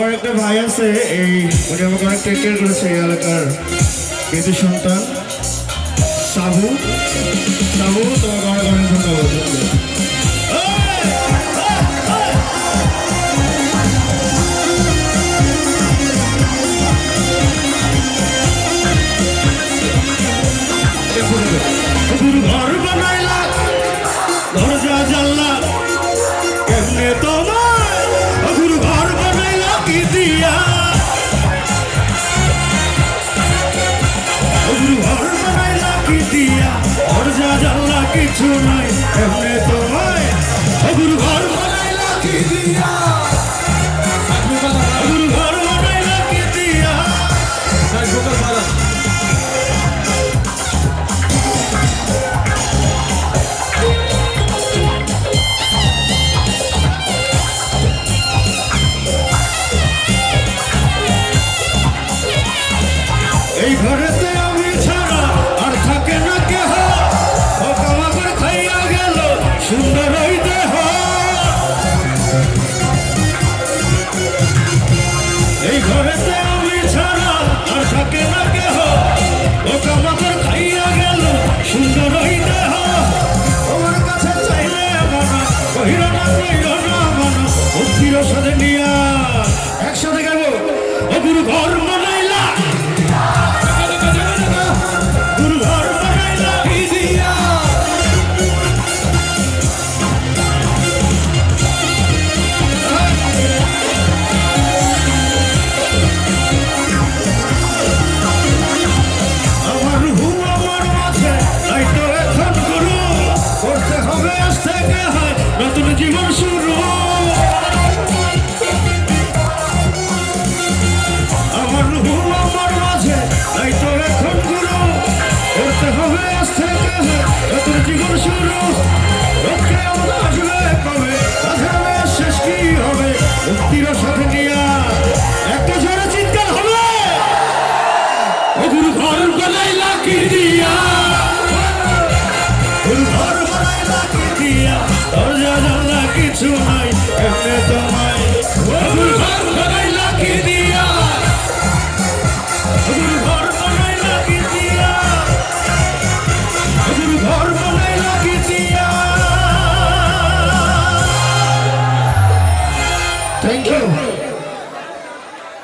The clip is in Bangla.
আমার একটা ভাই আছে, এই উনি আমাকে অনেক টেক কেয়ার করেছে এই এলাকার কৃতি সন্তান সাবু। সাবু তোমাকে অনেক অনেক ধন্যবাদ। ঘর বানাইলা দরজা জানলা কেমনে তোমার ঘর বানাইলা কি দিয়া, ঘর বানাইলা কি দিয়া, দরজা জানলা কিছু নাই কেমনে তোমায় ঘর বানাইলা কি দিয়া, ঘর বানাইলা কি দিয়া। এই ঘরেতে আমি ছাড়া আর থাকে না কেহ, আমাকে খাইয়া গেল সুন্দর ওই দেহ। এই ঘরেতে আমি ছাড়া আর থাকে না কেহ, আমাকে খাইয়া গেল সুন্দর ওই দেহ। তোমার কাছে চাইলে মানা কহিল না কহিল না মানা, ভক্তির সাথে নিয়া একসাথে গেল ও গুরু ঘর বানাইলা, গুরু ঘর বানাইলা কি দিয়া। আমার রুহু আমার মাঝে তাই তো এখন গুরু, করতে হবে আজ থেকে হয় নতুন জীবন শুরু। আমার রুহু আমার মাঝে তাই তো এখন গুরু, করতে হবে আজ থেকে হয় নতুন জীবন শুরু। রক্ষে আমরা আসবে কবে, তাছাড়া শেষ কি হবে, মুক্তির সাথে নিয়া একটা জোরে চিৎকার হবে ও গুরু ঘর বানাইলা কি